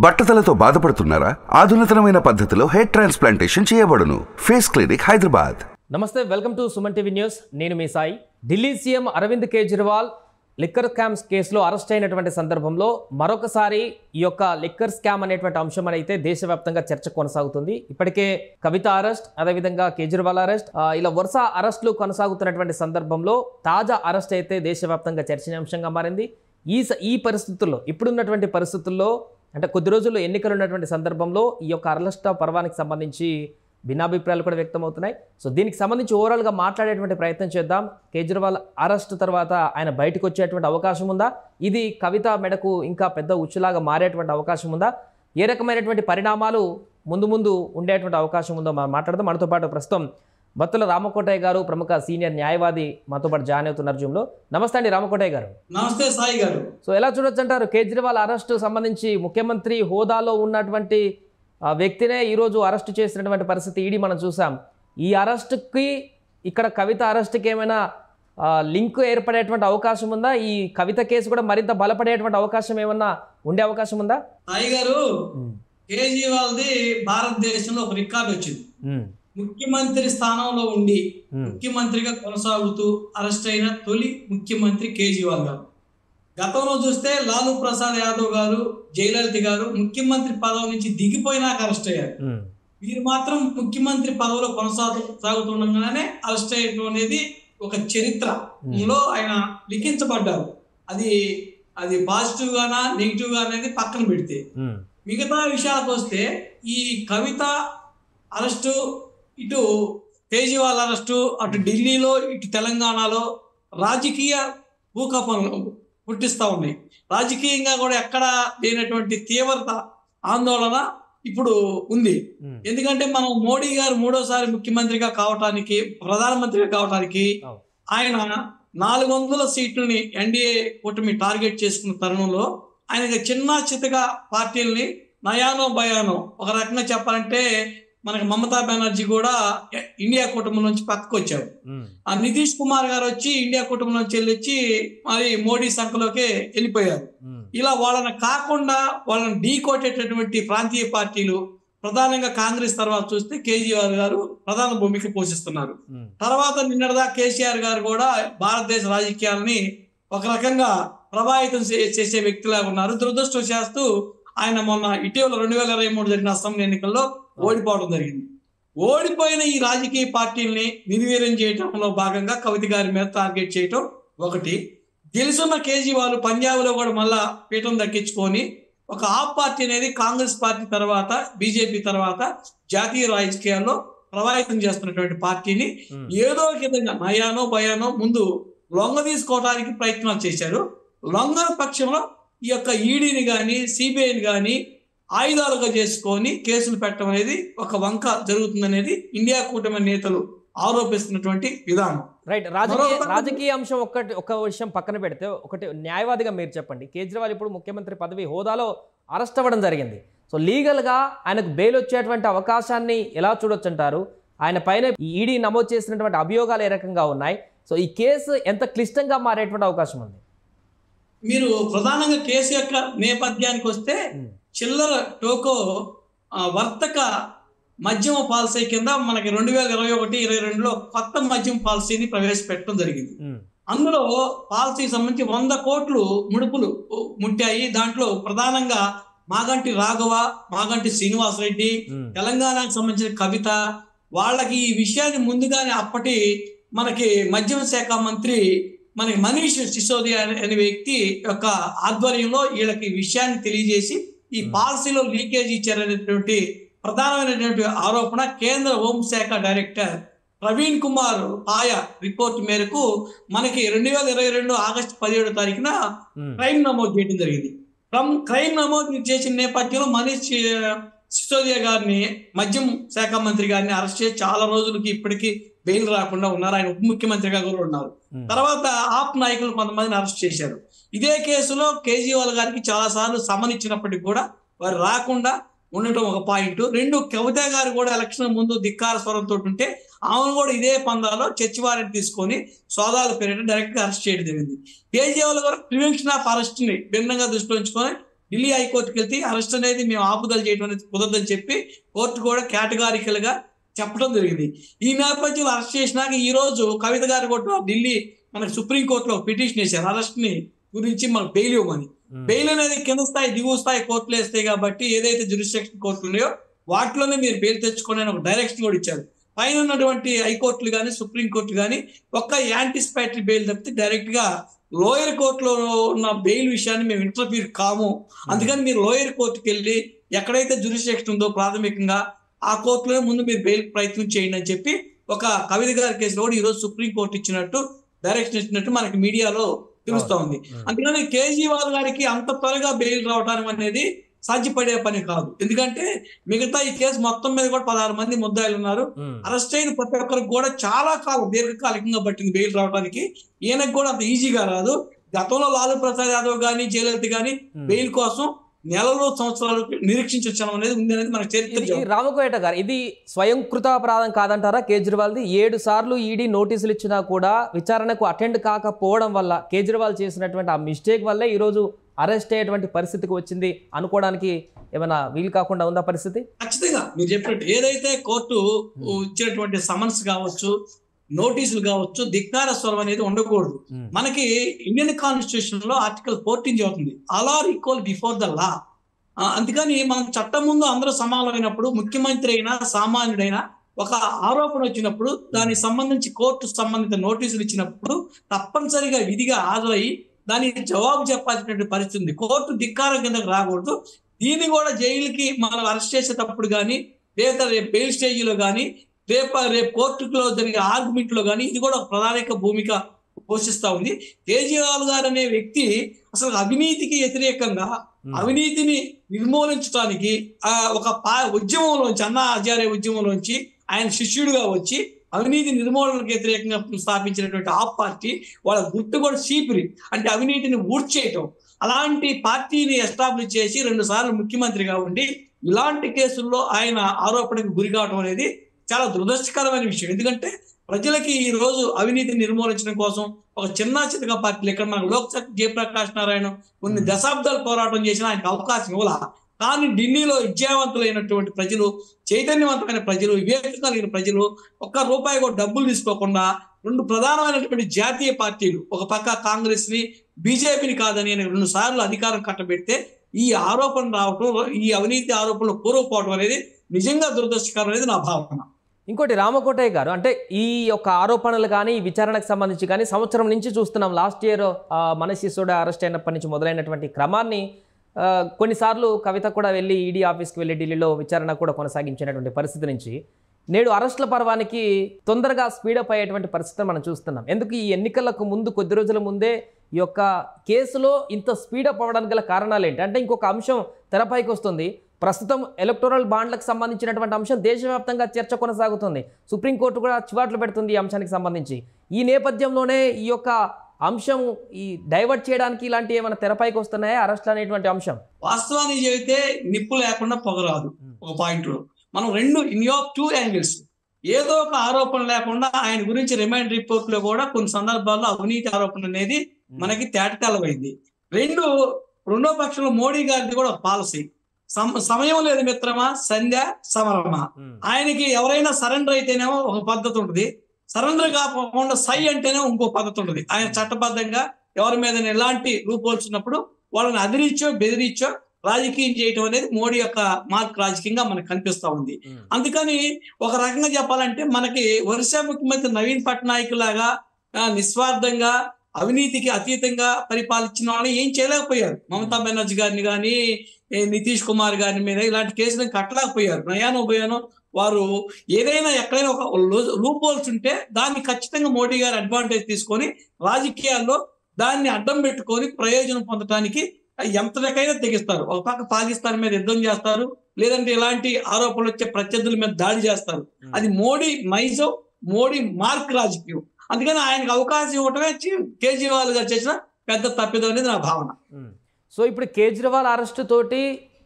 బట్టతలతో బాధపడుతున్నారా? ఆధునితనమైన పద్ధతిలో హెయిర్ ట్రాన్స్ప్లాంటేషన్ చేయబడును. Face clinic, Hyderabad. నమస్తే, welcome to Suman TV news. నేను మీ Sai. Delhi CM Arvind Kejriwal liquor scams కేసులో అరెస్ట్ అయినటువంటి సందర్భంలో మరొకసారి ఈ యొక్క లిక్కర్ స్కామ్ అనేటువంటి అంశం అయితే దేశవ్యాప్తంగా చర్చ కొనసాగుతుంది. ఇప్పటికే కవిత అరెస్ట్, అదేవిధంగా కేజ్రీవాల్ అరెస్ట్, ఇలా వరుస అరెస్టులు కొనసాగుతున్నటువంటి సందర్భంలో తాజా అరెస్ట్ అయితే దేశవ్యాప్తంగా చర్చనీయాంశంగా మారింది. ఈ పరిస్థితుల్లో, ఇప్పుడున్నటువంటి పరిస్థితుల్లో, అంటే కొద్ది రోజుల్లో ఎన్నికలు ఉన్నటువంటి సందర్భంలో ఈ యొక్క అరెస్ట్ పర్వానికి సంబంధించి భిన్నాభిప్రాయాలు కూడా వ్యక్తమవుతున్నాయి. సో దీనికి సంబంధించి ఓవరాల్గా మాట్లాడేటువంటి ప్రయత్నం చేద్దాం. కేజ్రీవాల్ అరెస్ట్ తర్వాత ఆయన బయటకు వచ్చేటువంటి అవకాశం ఉందా? ఇది కవిత మెడకు ఇంకా పెద్ద ఉచ్చులాగా మారేటువంటి అవకాశం ఉందా? ఏ రకమైనటువంటి పరిణామాలు ముందు ఉండేటువంటి అవకాశం ఉందో మనం మాట్లాడదాం. మనతో పాటు ప్రస్తుతం బత్తుల రామకోటయ్య గారు, ప్రముఖ సీనియర్ న్యాయవాది, మాతో పాటు జాయిన్ అవుతున్నారు జూమ్లో. నమస్తే అండి రామకోటయ్య గారు. నమస్తే సాయి గారు. సో ఎలా చూడొచ్చు అంటారు? కేజ్రీవాల్ అరెస్టు సంబంధించి ముఖ్యమంత్రి హోదాలో ఉన్నటువంటి వ్యక్తినే ఈరోజు అరెస్ట్ చేసినటువంటి పరిస్థితి ఈడీ మనం చూసాం. ఈ అరెస్టుకి ఇక్కడ కవిత అరెస్టుకి ఏమైనా లింక్ ఏర్పడేటువంటి అవకాశం ఉందా? ఈ కవిత కేసు కూడా మరింత బలపడేటువంటి అవకాశం ఏమన్నా ఉండే అవకాశం ఉందా? సాయి గారు, కేజ్రీవాల్ది భారతదేశంలో ఒక రికార్డు వచ్చింది. ముఖ్యమంత్రి స్థానంలో ఉండి ముఖ్యమంత్రిగా కొనసాగుతూ అరెస్ట్ అయిన తొలి ముఖ్యమంత్రి కేజ్రీవాల్ గారు. గతంలో చూస్తే లాలూ ప్రసాద్ యాదవ్ గారు, జయలలిత గారు ముఖ్యమంత్రి పదవి నుంచి దిగిపోయినాక అరెస్ట్ అయ్యారు. వీరు మాత్రం ముఖ్యమంత్రి పదవిలో కొనసాగుతుండగానే అరెస్ట్ అయ్యడం అనేది ఒక చరిత్రలో ఆయన లిఖించబడ్డారు. అది పాజిటివ్ గానా నెగిటివ్ గా అనేది పక్కన పెడితే, మిగతా విషయాలకు వస్తే ఈ కవిత అరెస్టు, ఇటు కేజ్రీవాల్ అరెస్టు, అటు ఢిల్లీలో ఇటు తెలంగాణలో రాజకీయ భూకంపాలు పుట్టిస్తూ ఉన్నాయి. రాజకీయంగా కూడా ఎక్కడ లేనటువంటి తీవ్రత, ఆందోళన ఇప్పుడు ఉంది. ఎందుకంటే మనం మోడీ గారు మూడోసారి ముఖ్యమంత్రిగా కావటానికి, ప్రధానమంత్రిగా కావటానికి ఆయన 400 సీట్లని ఎన్డీఏ కూటమి టార్గెట్ చేసుకున్న తరుణంలో ఆయనకి చిన్న చితగా పార్టీలని నయానో భయానో, ఒక రకంగా చెప్పాలంటే మనకి మమతా బెనర్జీ కూడా ఇండియా కుటుంబం నుంచి పక్కకు వచ్చారు. ఆ నితీష్ కుమార్ గారు వచ్చి ఇండియా కుటుంబం నుంచి వెళ్ళొచ్చి మరి మోడీ సంఖలోకి వెళ్ళిపోయారు. ఇలా వాళ్ళని కాకుండా వాళ్ళని ఢీ కొట్టేటటువంటి ప్రాంతీయ పార్టీలు, ప్రధానంగా కాంగ్రెస్ తర్వాత చూస్తే కేజ్రీవాల్ గారు ప్రధాన భూమిక పోషిస్తున్నారు. తర్వాత నిన్నటిదా కేసీఆర్ గారు కూడా భారతదేశ రాజకీయాలని ఒక రకంగా ప్రభావితం చేసే వ్యక్తిలాగా ఉన్నారు. దురదృష్టవశాత్తు ఆయన మొన్న ఇటీవల 2023 జరిగిన అసెంబ్లీ ఎన్నికల్లో ఓడిపోవడం జరిగింది. ఓడిపోయిన ఈ రాజకీయ పార్టీల్ని నిర్వీర్యం చేయడంలో భాగంగా కవిత గారి మీద టార్గెట్ చేయటం ఒకటి. గెలుసున్న కేజ్రీవాల్ పంజాబ్లో కూడా మళ్ళా పీఠం దక్కించుకొని ఒక ఆప్ పార్టీ అనేది కాంగ్రెస్ పార్టీ తర్వాత, బీజేపీ తర్వాత జాతీయ రాజకీయాల్లో ప్రభావితం చేస్తున్నటువంటి పార్టీని ఏదో విధంగా నయానో భయానో ముందు లొంగ తీసుకోవడానికి ప్రయత్నాలు చేశారు. లొంగన పక్షంలో ఈ యొక్క ఈడీని కానీ సిబిఐని కానీ ఆయుధాలుగా చేసుకొని కేసులు పెట్టడం అనేది ఒక వంక జరుగుతుందనేది ఇండియా కూటమి నేతలు ఆరోపిస్తున్నటువంటి విధానం. రైట్. రాజకీయ అంశం ఒక విషయం పక్కన పెడితే, ఒకటి న్యాయవాదిగా మీరు చెప్పండి. కేజ్రీవాల్ ఇప్పుడు ముఖ్యమంత్రి పదవి హోదాలో అరెస్ట్ అవ్వడం జరిగింది. సో లీగల్గా ఆయనకు బెయిల్ వచ్చేటువంటి అవకాశాన్ని ఎలా చూడొచ్చు అంటారు? ఆయన పైన ఈడీ నమోదు చేసినటువంటి అభియోగాలు ఏ రకంగా ఉన్నాయి? సో ఈ కేసు ఎంత క్లిష్టంగా మారేటువంటి అవకాశం ఉంది? మీరు ప్రధానంగా కేసు యొక్క నేపథ్యానికి వస్తే, చిల్లర టోకో వర్తక మద్యమ పాలసీ కింద మనకి 2021-22లో కొత్త మద్యం పాలసీని ప్రవేశపెట్టడం జరిగింది. అందులో పాలసీకి సంబంధించి 100 కోట్లు ముడుపులు ముట్టాయి. దాంట్లో ప్రధానంగా మాగంటి రాఘవ, మాగంటి శ్రీనివాసరెడ్డి, తెలంగాణకు సంబంధించిన కవిత, వాళ్ళకి ఈ విషయాన్ని ముందుగానే అప్పటి మనకి మద్యం శాఖ మంత్రి మనకి మనీష్ సిసోదియా అనే వ్యక్తి యొక్క ఆధ్వర్యంలో వీళ్ళకి విషయాన్ని తెలియజేసి ఈ పాలసీలో లీకేజ్ ఇచ్చారనేటువంటి ప్రధానమైనటువంటి ఆరోపణ కేంద్ర హోంశాఖ డైరెక్టర్ ప్రవీణ్ కుమార్ ఆయా రిపోర్ట్ మేరకు మనకి 2022 ఆగస్టు 17వ తారీఖున క్రైమ్ నమోదు చేయడం జరిగింది. క్రైమ్ నమోదు చేసిన నేపథ్యంలో మనీష్ సిసోదియా గారిని, మద్యం శాఖ మంత్రి గారిని అరెస్ట్ చేసి చాలా రోజులకి ఇప్పటికీ బెయిల్ రాకుండా ఉన్నారు. ఆయన ఉప ముఖ్యమంత్రిగా కూడా ఉన్నారు. తర్వాత ఆప్ నాయకులు కొంతమందిని అరెస్ట్ చేశారు. ఇదే కేసులో కేజ్రీవాల్ గారికి చాలా సార్లు సమన్ ఇచ్చినప్పటికీ కూడా వారు రాకుండా ఉండటం ఒక పాయింట్. 2, కవిత గారు కూడా ఎలక్షన్ ముందు ధిక్కార స్వరంతో ఉంటే ఆమెను కూడా ఇదే పందాలో చర్చి వారెంట్ తీసుకొని సోదాల పేరిట డైరెక్ట్ గా అరెస్ట్ చేయడం జరిగింది. కేజ్రీవాల్ గారు ప్రివెన్షన్ ఆఫ్ అరెస్ట్ ని భిన్నంగా దృష్టిలో ఉంచుకొని ఢిల్లీ హైకోర్టుకి వెళ్తే అరెస్ట్ అనేది మేము ఆపుదల చేయడం అనేది కుదరదని చెప్పి కోర్టు కూడా కేటగారికల్ గా చెప్పడం జరిగింది. ఈ నేపథ్యంలో అరెస్ట్ చేసినాక ఈ రోజు కవిత గారు కూడా ఢిల్లీ మనకి సుప్రీంకోర్టులో పిటిషన్ వేశారు అరెస్ట్ ని గురించి మనకు బెయిల్ ఇవ్వమని. బెయిల్ అనేది కింద స్థాయి దిగువ స్థాయి కోర్టులు వేస్తాయి కాబట్టి ఏదైతే జ్యూరిస్డిక్షన్ కోర్టులు ఉన్నాయో వాటిలోనే మీరు బెయిల్ తెచ్చుకోండి అని ఒక డైరెక్షన్ కూడా ఇచ్చారు. పైన ఉన్నటువంటి హైకోర్టులు కానీ సుప్రీంకోర్టు కానీ ఒక్క యాంటిసిపేటరీ బెయిల్ తప్పితే డైరెక్ట్ గా లోయర్ కోర్టులో ఉన్న బెయిల్ విషయాన్ని మేము ఇంటర్ఫీర్ కాము, అందుకని మీరు లోయర్ కోర్టుకి వెళ్ళి ఎక్కడైతే జ్యూరిస్డిక్షన్ ఉందో ప్రాథమికంగా ఆ కోర్టులో ముందు మీరు బెయిల్ ప్రయత్నం చేయండి అని చెప్పి ఒక కవిత గారి కేసులో కూడా ఈ రోజు సుప్రీంకోర్టు ఇచ్చినట్టు డైరెక్షన్ ఇచ్చినట్టు మనకి మీడియాలో తెలుస్తా ఉంది. అందుకని కేజ్రీవాల్ గారికి అంత త్వరగా బెయిల్ రావడం అనేది సాధ్యపడే పని కాదు. ఎందుకంటే మిగతా ఈ కేసు మొత్తం మీద కూడా 16 మంది ముద్దాయిలు ఉన్నారు. అరెస్ట్ అయిన ప్రతి ఒక్కరికి కూడా చాలా కాలం దీర్ఘకాలికంగా పట్టింది బెయిల్ రావడానికి. ఈయనకు కూడా అంత ఈజీగా రాదు. గతంలో లాలూ ప్రసాద్ యాదవ్ కానీ జయలలిత కానీ బెయిల్ కోసం నెలలు సంవత్సరాలు నిరీక్షించడం అనేది ఉంది అనేది మనకు చరిత్ర. రామకోట గారు, ఇది స్వయంకృత అపరాధం కాదంటారా కేజ్రీవాల్ది? 7 సార్లు ఈడీ నోటీసులు ఇచ్చినా కూడా విచారణకు అటెండ్ కాకపోవడం వల్ల కేజ్రీవాల్ చేసినటువంటి ఆ మిస్టేక్ వల్లే ఈరోజు అరెస్ట్ అయ్యేటువంటి పరిస్థితికి వచ్చింది అనుకోవడానికి ఏమైనా వీలు కాకుండా ఉందా పరిస్థితి? ఖచ్చితంగా మీరు చెప్పినట్టు ఏదైతే కోర్టు ఇచ్చినటువంటి సమన్స్ కావచ్చు, నోటీసులు కావచ్చు, ధిక్కార స్వరం అనేది ఉండకూడదు. మనకి ఇండియన్ కాన్స్టిట్యూషన్ లో ఆర్టికల్ 14 చెబుతుంది all are equal before the law. అందుకని మనం చట్టం ముందు అందరూ సమానమైనప్పుడు ముఖ్యమంత్రి అయినా సామాన్యుడైనా ఒక ఆరోపణ వచ్చినప్పుడు దానికి సంబంధించి కోర్టు సంబంధిత నోటీసులు ఇచ్చినప్పుడు తప్పనిసరిగా విధిగా హాజరై దానికి జవాబు చెప్పాల్సినటువంటి పరిస్థితి ఉంది. కోర్టు ధిక్కారం కిందకు రాకూడదు. దీన్ని కూడా జైలుకి మనం అరెస్ట్ చేసేటప్పుడు కానీ లేదా రేపు బెయిల్ స్టేజీలో కానీ రేపు కోర్టులో జరిగే ఆర్గ్యుమెంట్ లో కానీ ఇది కూడా ఒక ప్రధానిక భూమిక పోషిస్తా ఉంది. కేజ్రీవాల్ గారు అనే వ్యక్తి అసలు అవినీతికి వ్యతిరేకంగా అవినీతిని నిర్మూలించడానికి ఒక ఉద్యమంలోంచి అన్నా హజారే ఉద్యమంలోంచి ఆయన శిష్యుడిగా వచ్చి అవినీతి నిర్మూలనకు వ్యతిరేకంగా స్థాపించినటువంటి ఆ పార్టీ వాళ్ళ గుర్తు కూడా చీపిరి అంటే అవినీతిని ఊడ్చేయటం. అలాంటి పార్టీని ఎస్టాబ్లిష్ చేసి 2 సార్లు ముఖ్యమంత్రిగా ఉండి ఇలాంటి కేసుల్లో ఆయన ఆరోపణకు గురి కావడం అనేది చాలా దురదృష్టకరమైన విషయం. ఎందుకంటే ప్రజలకి ఈ రోజు అవినీతిని నిర్మూలించడం కోసం ఒక చిన్న పార్టీలు ఇక్కడ మన లోక్సభ జయప్రకాష్ నారాయణ కొన్ని దశాబ్దాలు పోరాటం చేసిన ఆయనకు అవకాశం ఇవ్వాల. కానీ ఢిల్లీలో విద్యావంతులైనటువంటి ప్రజలు, చైతన్యవంతమైన ప్రజలు, వివేకం కలిగిన ప్రజలు ₹1 కూడా డబ్బులు తీసుకోకుండా 2 ప్రధానమైనటువంటి జాతీయ పార్టీలు ఒక పక్క కాంగ్రెస్ ని బీజేపీని కాదని 2 సార్లు అధికారం కట్టబెడితే ఈ ఆరోపణ రావటం, ఈ అవినీతి ఆరోపణలు కూరకపోవడం అనేది నిజంగా దురదృష్టకరం అనేది నా భావన. ఇంకోటి రామకోటయ్య గారు, అంటే ఈ యొక్క ఆరోపణలు కానీ విచారణకు సంబంధించి కానీ సంవత్సరం నుంచి చూస్తున్నాం. Last year Manish Sisodia arrest అయినప్పటి నుంచి మొదలైనటువంటి క్రమాన్ని కొన్నిసార్లు కవిత కూడా వెళ్ళి ఈడీ ఆఫీస్కి వెళ్ళి ఢిల్లీలో విచారణ కూడా కొనసాగించినటువంటి పరిస్థితి నుంచి నేడు అరెస్టుల పర్వానికి తొందరగా స్పీడప్ అయ్యేటువంటి పరిస్థితిని మనం చూస్తున్నాం. ఎందుకు ఈ ఎన్నికలకు ముందు కొద్ది రోజుల ముందే ఈ యొక్క కేసులో ఇంత స్పీడప్ అవ్వడానికి గల కారణాలు ఏంటి? అంటే ఇంకొక అంశం తెరపైకి వస్తుంది. ప్రస్తుతం ఎలక్టోరల్ బాండ్లకు సంబంధించినటువంటి అంశం దేశవ్యాప్తంగా చర్చ కొనసాగుతుంది. సుప్రీంకోర్టు కూడా చివాట్లు పెడుతుంది ఈ అంశానికి సంబంధించి. ఈ నేపథ్యంలోనే ఈ యొక్క అంశం ఈ డైవర్ట్ చేయడానికి ఇలాంటి ఏమైనా తెరపైకి వస్తున్నాయా అరెస్ట్లు అనేటువంటి అంశం? వాస్తవాన్ని చెబితే నిప్పు లేకుండా పొగరాదు. ఒక పాయింట్ లో మనం ఇన్ ఆఫ్ 2 యాంగిల్స్ ఏదో ఒక ఆరోపణ లేకుండా ఆయన గురించి రిమైండ్ రిపోర్ట్ లో కూడా కొన్ని సందర్భాల్లో అవినీతి ఆరోపణ అనేది మనకి తేటతెల్లమైంది. రెండో పక్షంలో మోడీ గారిది కూడా పాలసీ సమయం లేదు మిత్రమా సంధ్య సమరమా. ఆయనకి ఎవరైనా సరెండర్ అయితేనేమో ఒక పద్ధతి ఉంటుంది, సరెండర్ కాకుండా సై అంటేనే ఇంకో పద్ధతి ఉంటుంది. ఆయన చట్టబద్ధంగా ఎవరి మీద ఎలాంటి రూపొల్చినప్పుడు వాళ్ళని అదిరిచ్చో బెదిరిచ్చో రాజకీయం చేయటం అనేది మోడీ యొక్క మార్క్ రాజకీయంగా మనకు కనిపిస్తా ఉంది. అందుకని ఒక రకంగా చెప్పాలంటే మనకి ఒరిస్సా ముఖ్యమంత్రి నవీన్ పట్నాయక్ లాగా నిస్వార్థంగా అవినీతికి అతీతంగా పరిపాలించిన వాళ్ళని ఏం చేయలేకపోయారు. మమతా బెనర్జీ గారిని కానీ నితీష్ కుమార్ గారి మీద ఇలాంటి కేసులను కట్టలేకపోయారు. నయానో భయానో వారు ఏదైనా ఎక్కడైనా ఒక లూప్ హోల్స్ ఉంటే దాన్ని ఖచ్చితంగా మోడీ గారు అడ్వాంటేజ్ తీసుకొని రాజకీయాల్లో దాన్ని అడ్డం పెట్టుకొని ప్రయోజనం పొందడానికి ఎంతకైనా తెగిస్తారు. ఒక పక్క పాకిస్తాన్ మీద యుద్ధం చేస్తారు, లేదంటే ఇలాంటి ఆరోపణలు వచ్చే ప్రత్యర్థుల మీద దాడి చేస్తారు. అది మోడీ మార్క్ రాజకీయం. అందుకని ఆయనకు అవకాశం ఇవ్వటమే కేజ్రీవాల్ గారు చేసిన పెద్ద తప్పిదం అనేది నా భావన. సో ఇప్పుడు కేజ్రీవాల్ అరెస్టు తోటి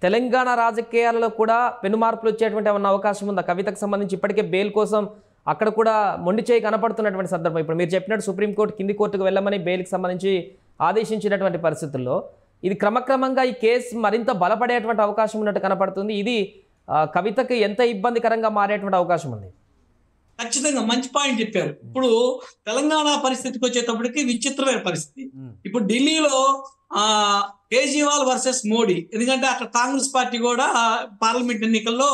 తెలంగాణ రాజకీయాలలో కూడా పెనుమార్పులు వచ్చేటువంటి ఏమన్నా అవకాశం ఉందా? కవితకు సంబంధించి ఇప్పటికే బెయిల్ కోసం అక్కడ కూడా మొండి చేయి కనపడుతున్నటువంటి సందర్భం. ఇప్పుడు మీరు చెప్పినట్టు సుప్రీంకోర్టు కింది కోర్టుకు వెళ్ళమని బెయిల్కి సంబంధించి ఆదేశించినటువంటి పరిస్థితుల్లో ఇది క్రమక్రమంగా ఈ కేసు మరింత బలపడేటువంటి అవకాశం ఉన్నట్టు కనపడుతుంది. ఇది కవితకు ఎంత ఇబ్బందికరంగా మారేటువంటి అవకాశం ఉంది? ఖచ్చితంగా మంచి పాయింట్ చెప్పారు. ఇప్పుడు తెలంగాణ పరిస్థితికి వచ్చేటప్పటికి విచిత్రమైన పరిస్థితి. ఇప్పుడు ఢిల్లీలో కేజ్రీవాల్ వర్సెస్ మోడీ, ఎందుకంటే అక్కడ కాంగ్రెస్ పార్టీ కూడా పార్లమెంట్ ఎన్నికల్లో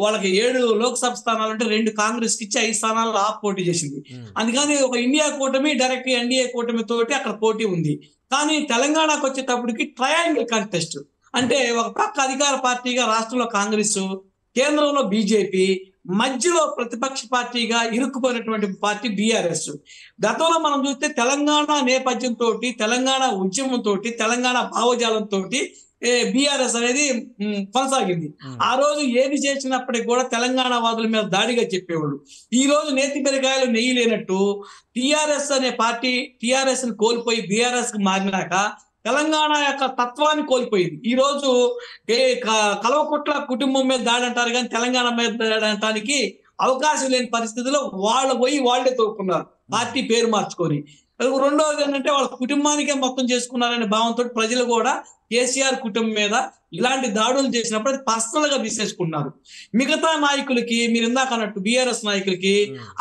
వాళ్ళకి 7 లోక్సభ స్థానాలు అంటే 2 కాంగ్రెస్ కి ఇచ్చి 5 స్థానాలు ఆప్ పోటీ చేసింది. అందుకని ఒక ఇండియా కూటమి డైరెక్ట్ ఎన్డీఏ కూటమి తోటి అక్కడ పోటీ ఉంది. కానీ తెలంగాణకు వచ్చేటప్పటికి ట్రయాంగిల్ కంటెస్ట్, అంటే ఒక పక్క అధికార పార్టీగా రాష్ట్రంలో కాంగ్రెస్, కేంద్రంలో బీజేపీ, మధ్యలో ప్రతిపక్ష పార్టీగా ఇరుక్కుపోయినటువంటి పార్టీ బీఆర్ఎస్. గతంలో మనం చూస్తే తెలంగాణ నేపథ్యంతో, తెలంగాణ ఉద్యమంతో, తెలంగాణ భావజాలంతో బీఆర్ఎస్ అనేది కొనసాగింది. ఆ రోజు ఏది చేసినప్పటికీ కూడా తెలంగాణ వాదుల మీద దాడిగా చెప్పేవాళ్ళు. ఈ రోజు నేతి బెరగాయలు నెయ్యి లేనట్టు టీఆర్ఎస్ అనే పార్టీ టీఆర్ఎస్ ని కోల్పోయి బీఆర్ఎస్ కి మారినాక తెలంగాణ యొక్క తత్వాన్ని కోల్పోయింది. ఈ రోజు కల్వకుట్ల కుటుంబం మీద దాడి అంటారు కానీ తెలంగాణ మీద దాడి అనడానికి అవకాశం లేని పరిస్థితిలో వాళ్ళు పోయి వాళ్లే తోడుకున్నారు, పార్టీ పేరు మార్చుకొని. రెండవది ఏంటంటే వాళ్ళ కుటుంబానికే మొత్తం చేసుకున్నారనే భావంతో ప్రజలు కూడా కేసీఆర్ కుటుంబం మీద ఇలాంటి దాడులు చేసినప్పుడు అది పర్సనల్ గా తీసేసుకున్నారు. మిగతా నాయకులకి మీరు ఇందాక అన్నట్టు బీఆర్ఎస్ నాయకులకి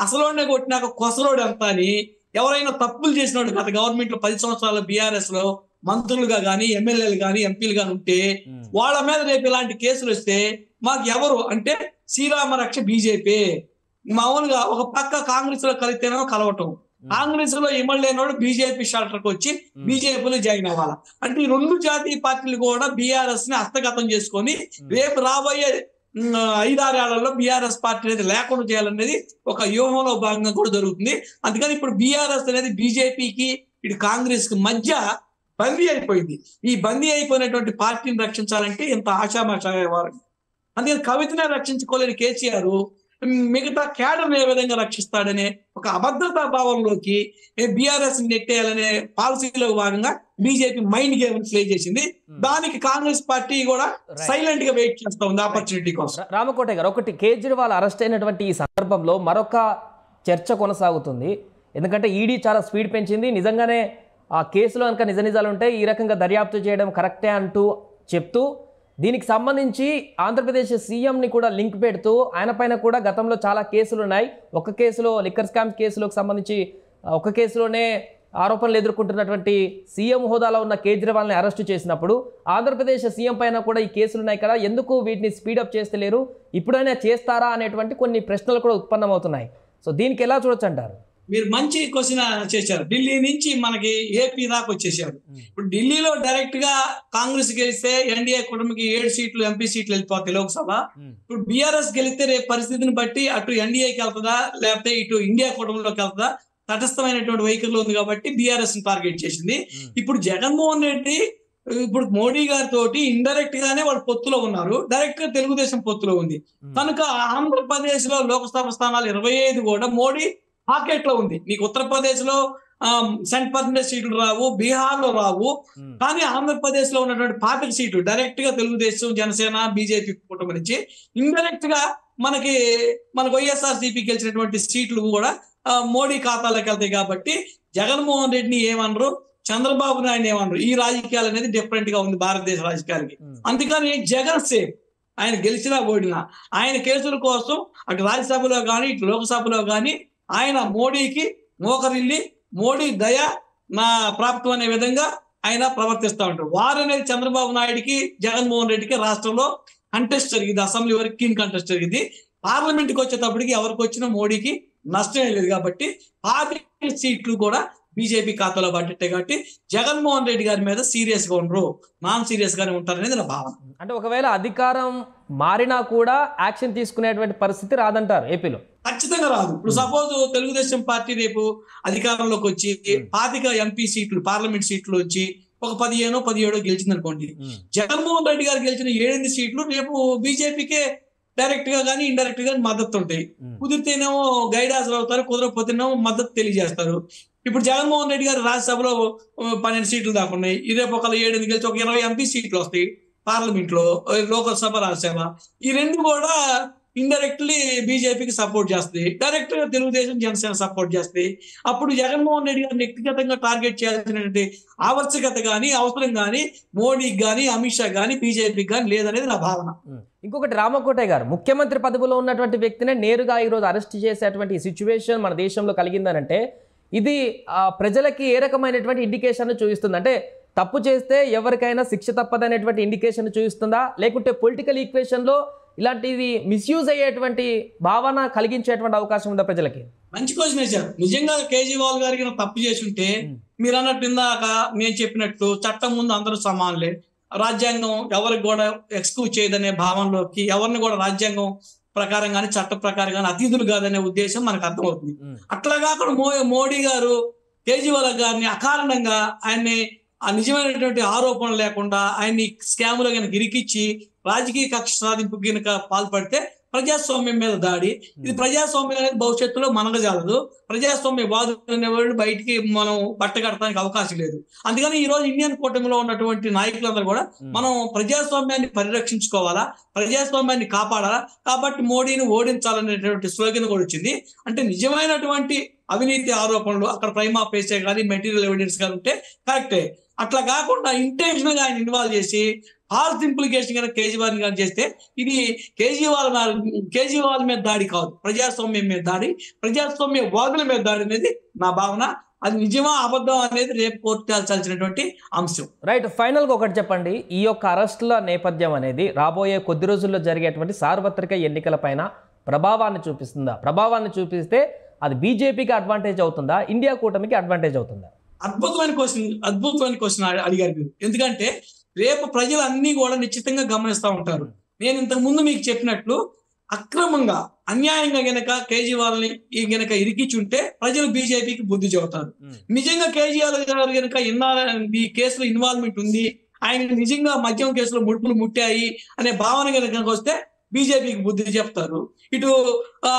అసలోనే కొట్టినాక కొసరోడు ఎంత అని, ఎవరైనా తప్పులు చేసినట్టు గత గవర్నమెంట్ లో 10 సంవత్సరాల బీఆర్ఎస్ లో మంత్రులుగా కానీ ఎమ్మెల్యేలు కానీ ఎంపీలు కానీ ఉంటే వాళ్ళ మీద రేపు ఇలాంటి కేసులు వస్తే మాకు ఎవరు అంటే శ్రీరామ రక్ష బీజేపీ. మామూలుగా ఒక పక్క కాంగ్రెస్ లో కలితేనో కలవటం, కాంగ్రెస్ లో ఇమ్మలేనోడు బీజేపీ షెల్టర్కి వచ్చి బీజేపీలో జాయిన్ అవ్వాలి. అంటే ఈ 2 జాతీయ పార్టీలు కూడా బీఆర్ఎస్ ని హస్తగతం చేసుకొని రేపు రాబోయే 5-6 ఏళ్లలో బీఆర్ఎస్ పార్టీ అనేది లేకుండా చేయాలనేది ఒక వ్యూహంలో భాగంగా కూడా జరుగుతుంది. అందుకని ఇప్పుడు బీఆర్ఎస్ అనేది బీజేపీకి ఇటు కాంగ్రెస్ కి మధ్య బందీ అయిపోయింది. ఈ బందీ అయిపోయినటువంటి పార్టీని రక్షించాలంటే ఇంత ఆశామాషావారు. అందుకని కవితనే రక్షించుకోలేని కేసీఆర్ మిగతా క్యాడర్ని ఏ విధంగా రక్షిస్తాడనే ఒక అభద్రతా భావంలోకి బీఆర్ఎస్ నెట్టేయాలనే పాలసీలో భాగంగా బీజేపీ మైండ్ గేమ్ ప్లే చేసింది. దానికి కాంగ్రెస్ పార్టీ కూడా సైలెంట్ గా వెయిట్ చేస్తా ఉంది ఆపర్చునిటీ కోసం. రామకోట గారు, ఒకటి కేజ్రీవాల్ అరెస్ట్ అయినటువంటి ఈ సందర్భంలో మరొక చర్చ కొనసాగుతుంది. ఎందుకంటే ఈడీ చాలా స్పీడ్ పెంచింది. నిజంగానే ఆ కేసులో కనుక నిజాలు ఉంటే ఈ రకంగా దర్యాప్తు చేయడం కరెక్టే అంటూ చెప్తూ దీనికి సంబంధించి ఆంధ్రప్రదేశ్ సీఎంని కూడా లింక్ పెడుతూ ఆయన పైన కూడా గతంలో చాలా కేసులు ఉన్నాయి. ఒక కేసులో లిక్కర్ స్కామ్ కేసులకు సంబంధించి ఒక కేసులోనే ఆరోపణలు ఎదుర్కొంటున్నటువంటి సీఎం హోదాలో ఉన్న కేజ్రీవాల్ని అరెస్టు చేసినప్పుడు ఆంధ్రప్రదేశ్ సీఎం పైన కూడా ఈ కేసులు ఉన్నాయి కదా, ఎందుకు వీటిని స్పీడప్ చేస్తలేరు, ఇప్పుడైనా చేస్తారా అనేటువంటి కొన్ని ప్రశ్నలు కూడా ఉత్పన్నమవుతున్నాయి. సో దీనికి ఎలా చూడొచ్చు అంటారు? మీరు మంచి క్వశ్చన్ చేశారు. ఢిల్లీ నుంచి మనకి ఏపీ దాకా వచ్చేసారు. ఇప్పుడు ఢిల్లీలో డైరెక్ట్ గా కాంగ్రెస్ గెలిస్తే ఎన్డీఏ కూటమికి 7 సీట్లు ఎంపీ సీట్లు వెళ్ళిపోతాయి లోక్సభ. ఇప్పుడు బీఆర్ఎస్ గెలిస్తే రేపు పరిస్థితిని బట్టి అటు ఎన్డీఏకి వెళ్తుందా లేకపోతే ఇటు ఇండియా కూటమిలోకి వెళ్తుందా, తటస్థమైనటువంటి వైఖరిలో ఉంది కాబట్టి బీఆర్ఎస్ ని టార్గెట్ చేసింది. ఇప్పుడు జగన్మోహన్ రెడ్డి ఇప్పుడు మోడీ గారితో ఇండైరెక్ట్ గానే వాళ్ళు పొత్తులో ఉన్నారు, డైరెక్ట్ గా తెలుగుదేశం పొత్తులో ఉంది కనుక ఆంధ్రప్రదేశ్ లో లోక్సభ స్థానాలు 25 కూడా మోడీ పాకెట్ లో ఉంది. నీకు ఉత్తరప్రదేశ్ లో సెంట్ సీట్లు రావు, బీహార్ లో రావు, కానీ ఆంధ్రప్రదేశ్ లో ఉన్నటువంటి 25 సీట్లు డైరెక్ట్ గా తెలుగుదేశం, జనసేన, బీజేపీ కూటమి నుంచి ఇండైరెక్ట్ గా మనకి వైఎస్ఆర్సీపీ గెలిచినటువంటి సీట్లు కూడా మోడీ ఖాతాలోకి వెళ్తాయి. కాబట్టి జగన్మోహన్ రెడ్డిని ఏమనరు, చంద్రబాబు నాయుడు ఏమన్నారు. ఈ రాజకీయాలు అనేది డిఫరెంట్ గా ఉంది భారతదేశ రాజకీయాలకి. అందుకని జగన్ సేఫ్, ఆయన గెలిచినా ఓడినా ఆయన కేసుల కోసం అటు రాజ్యసభలో కానీ ఇటు లోక్సభలో కానీ ఆయన మోడీకి మోకరిల్లి మోడీ దయ నా ప్రాప్తం అనే విధంగా ఆయన ప్రవర్తిస్తూ ఉంటారు. వారు అనేది చంద్రబాబు నాయుడికి జగన్మోహన్ రెడ్డికి రాష్ట్రంలో కంటెస్ట్ జరిగింది, అసెంబ్లీ వరకు కీన్ కంటెస్ట్ జరిగింది. పార్లమెంట్కి వచ్చేటప్పటికి ఎవరికి వచ్చినా మోడీకి నష్టం లేదు. కాబట్టి 5 సీట్లు కూడా బీజేపీ ఖాతాలో పడ్డట్టే. కాబట్టి జగన్మోహన్ రెడ్డి గారి మీద సీరియస్ గా ఉండరు, నాన్ సీరియస్ గానే ఉంటారనేది నా భావన. అంటే ఒకవేళ అధికారం మారినా కూడా యాక్షన్ తీసుకునేటువంటి పరిస్థితి రాదంటారు ఏపీలో? ఖచ్చితంగా రాదు. ఇప్పుడు సపోజ్ తెలుగుదేశం పార్టీ రేపు అధికారంలోకి వచ్చి 25 ఎంపీ సీట్లు పార్లమెంట్ సీట్లు వచ్చి ఒక 15-17 గెలిచింది అనుకోండి, జగన్మోహన్ రెడ్డి గారు గెలిచిన 7 సీట్లు రేపు బీజేపీకే డైరెక్ట్ గా కానీ ఇండైరెక్ట్ గా మద్దతు ఉంటాయి. కుదిరితేనేమో గైడాస్ అవుతారు, కుదరకపోతేనేమో మద్దతు తెలియజేస్తారు. ఇప్పుడు జగన్మోహన్ రెడ్డి గారు రాజ్యసభలో 12 సీట్లు దాకా ఉన్నాయి. రేపు ఒక 7 గెలిచి ఒక 20 ఎంపీ సీట్లు వస్తాయి పార్లమెంట్ లో, లోకసభ, రాజ్యసభ. ఈ 2 కూడా ఇండైరెక్ట్లీ బీజేపీకి సపోర్ట్ చేస్తుంది, డైరెక్ట్ గా తెలుగుదేశం జనసేన సపోర్ట్ చేస్తుంది. అప్పుడు జగన్మోహన్ రెడ్డి గారిని వ్యక్తిగతంగా టార్గెట్ చేయాల్సినటువంటి ఆవశ్యకత కానీ అవసరం కానీ మోడీకి కానీ అమిత్ షా కానీ బీజేపీకి కానీ లేదనేది నా భావన. ఇంకొకటి, రామకోటయ్య గారు ముఖ్యమంత్రి పదవిలో ఉన్నటువంటి వ్యక్తినే నేరుగా ఈరోజు అరెస్ట్ చేసేటువంటి సిచ్యువేషన్ మన దేశంలో కలిగిందనంటే ఇది ప్రజలకి ఏ రకమైనటువంటి ఇండికేషన్ చూపిస్తుంది? అంటే తప్పు చేస్తే ఎవరికైనా శిక్ష తప్పదనేటువంటి ఇండికేషన్ చూపిస్తుందా, లేకుంటే పొలిటికల్ ఈక్వేషన్లో ఇలాంటిది మిస్యూజ్ అయ్యేటువంటి భావన కలిగించేటువంటి అవకాశం ఉందా ప్రజలకి? మంచి క్వశ్చన్ వేశారు. నిజంగా కేజ్రీవాల్ గారికి తప్పు చేసి ఉంటే మీరు అన్నట్టు ఇందాక నేను చెప్పినట్టు చట్టం ముందు అందరూ సమానులే, రాజ్యాంగం ఎవరికి కూడా ఎక్స్క్యూజ్ చేయదనే భావనలోకి ఎవరిని కూడా రాజ్యాంగం ప్రకారం కానీ చట్ట ప్రకారం కానీ అతిథులు కాదనే ఉద్దేశం మనకు అర్థమవుతుంది. అట్లాగా అక్కడ మోడీ గారు కేజ్రీవాల్ గారిని అకారణంగా ఆయన్ని ఆ నిజమైనటువంటి ఆరోపణలు లేకుండా ఆయన్ని స్కాములో కనుక ఇరికిచ్చి రాజకీయ కక్ష సాధింపు కనుక పాల్పడితే ప్రజాస్వామ్యం మీద దాడి. ఇది ప్రజాస్వామ్యం అనేది భవిష్యత్తులో మనగజాలదు. ప్రజాస్వామ్య వాదులు అనేవాళ్ళు బయటికి మనం బట్టగడటానికి అవకాశం లేదు. అందుకని ఈ రోజు ఇండియన్ కూటమిలో ఉన్నటువంటి నాయకులందరూ కూడా మనం ప్రజాస్వామ్యాన్ని పరిరక్షించుకోవాలా, ప్రజాస్వామ్యాన్ని కాపాడాలా, కాబట్టి మోడీని ఓడించాలనేటువంటి స్లోగన్ కూడా వచ్చింది. అంటే నిజమైనటువంటి అవినీతి ఆరోపణలు అక్కడ ప్రైమా ఫేసే కానీ మెటీరియల్ ఎవిడెన్స్ కానీ ఉంటే కరెక్టే. అట్లా కాకుండా ఇంటెన్షనల్ గా ఆయన ఇన్వాల్వ్ చేసి హార్స్ ఇంప్లికేషన్ కనుక కేజ్రీవాల్ గారు చేస్తే ఇది కేజ్రీవాల్ మీద దాడి కాదు, ప్రజాస్వామ్యం మీద దాడి, ప్రజాస్వామ్య వాదుల మీద దాడి అనేది నా భావన. అది నిజమా అబద్ధం అనేది రేపు కోర్టు తేల్చాల్సినటువంటి అంశం. రైట్, ఫైనల్ గా ఒకటి చెప్పండి, ఈ యొక్క అరెస్టుల నేపథ్యం అనేది రాబోయే కొద్ది రోజుల్లో జరిగేటువంటి సార్వత్రిక ఎన్నికల పైన ప్రభావాన్ని చూపిస్తుందా? ప్రభావాన్ని చూపిస్తే అది బీజేపీకి అడ్వాంటేజ్ అవుతుందా, ఇండియా కూటమికి అడ్వాంటేజ్ అవుతుందా? అద్భుతమైన క్వశ్చన్ అడిగారు మీరు. ఎందుకంటే రేపు ప్రజలు అన్ని కూడా నిశ్చితంగా గమనిస్తూ ఉంటారు. నేను ఇంతకు ముందు మీకు చెప్పినట్లు అక్రమంగా అన్యాయంగా గనక కేజ్రీవాల్ని గనక ఇరికిచుంటే ప్రజలు బీజేపీకి బుద్ధి చెబుతారు. నిజంగా కేజ్రీవాల్ గారు గనక ఈ కేసులో ఇన్వాల్వ్మెంట్ ఉంది, ఆయన నిజంగా మద్యం కేసులో ముడుపులు ముట్టాయి అనే భావన కనుక వస్తే బీజేపీకి బుద్ధి చెప్తారు. ఇటు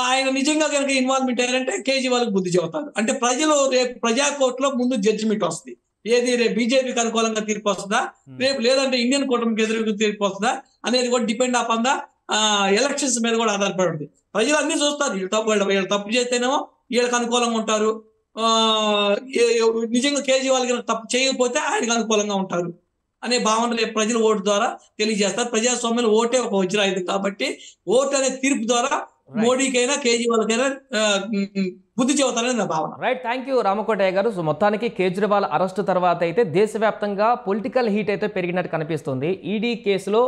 ఆయన నిజంగా కనుక ఇన్వాల్వ్మెంట్ అయ్యారంటే కేజ్రీవాల్కి బుద్ధి చెబుతారు. అంటే ప్రజలు రేపు ప్రజా కోర్టులో ముందు జడ్జిమెంట్ వస్తుంది. ఏది రేపు బీజేపీకి అనుకూలంగా తీర్పు వస్తుందా, రేపు లేదంటే ఇండియన్ కూటమికి ఎదురుగా తీర్పు వస్తుందా అనేది కూడా డిపెండ్ అపాన్ ద ఎలక్షన్స్ మీద కూడా ఆధారపడి ఉంటుంది. ప్రజలు అన్ని చూస్తారు. వీళ్ళు తప్పు చేస్తేనేమో వీళ్ళకి అనుకూలంగా ఉంటారు, నిజంగా కేజ్రీవాల్ తప్పు చేయకపోతే ఆయనకు అనుకూలంగా ఉంటారు అనే భావన రేపు ప్రజలు ఓటు ద్వారా తెలియజేస్తారు. ప్రజాస్వామ్యంలో ఓటే ఒక వజ్రాయుధం కాబట్టి ఓటు అనే తీర్పు ద్వారా మోడీకైనా కేజ్రీవాల్కైనా బుద్ధి చెబుతారని నా భావన. రైట్, థ్యాంక్ యూ రామకోటయ్య గారు. సో మొత్తానికి కేజ్రీవాల్ అరెస్టు తర్వాత అయితే దేశవ్యాప్తంగా పొలిటికల్ హీట్ అయితే పెరిగినట్టు కనిపిస్తుంది. ఈడీ కేసులో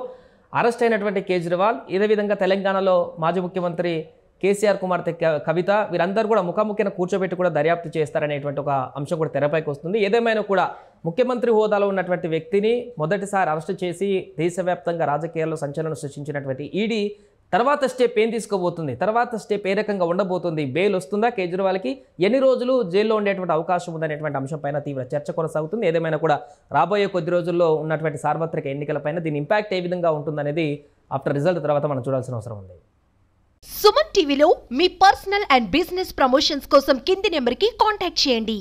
అరెస్ట్ అయినటువంటి కేజ్రీవాల్, ఇదే విధంగా తెలంగాణలో మాజీ ముఖ్యమంత్రి కేసీఆర్ కుమార్తె కవిత, వీరందరూ కూడా ముఖాముఖిన కూర్చోబెట్టి కూడా దర్యాప్తు చేస్తారనేటువంటి ఒక అంశం కూడా తెరపైకి వస్తుంది. ఏదేమైనా కూడా ముఖ్యమంత్రి హోదాలో ఉన్నటువంటి వ్యక్తిని మొదటిసారి అరెస్టు చేసి దేశవ్యాప్తంగా రాజకీయాల్లో సంచలనం సృష్టించినటువంటి ఈడీ తర్వాత స్టెప్ ఏం తీసుకోబోతుంది, తర్వాత స్టెప్ ఏ రకంగా ఉండబోతుంది, బెయిల్ వస్తుందా కేజ్రీవాల్కి, ఎన్ని రోజులు జైల్లో ఉండేటువంటి అవకాశం ఉందనేటువంటి అంశంపైన తీవ్ర చర్చ కొనసాగుతుంది. ఏదేమైనా కూడా రాబోయే కొద్ది రోజుల్లో ఉన్నటువంటి సార్వత్రిక ఎన్నికలపైన దీని ఇంపాక్ట్ ఏ విధంగా ఉంటుందనేది ఆఫ్టర్ రిజల్ట్ తర్వాత మనం చూడాల్సిన అవసరం ఉంది. సుమన్ టీవీలో మీ పర్సనల్ అండ్ బిజినెస్ ప్రమోషన్స్ కోసం కింది నెంబర్కి కాంటాక్ట్ చేయండి.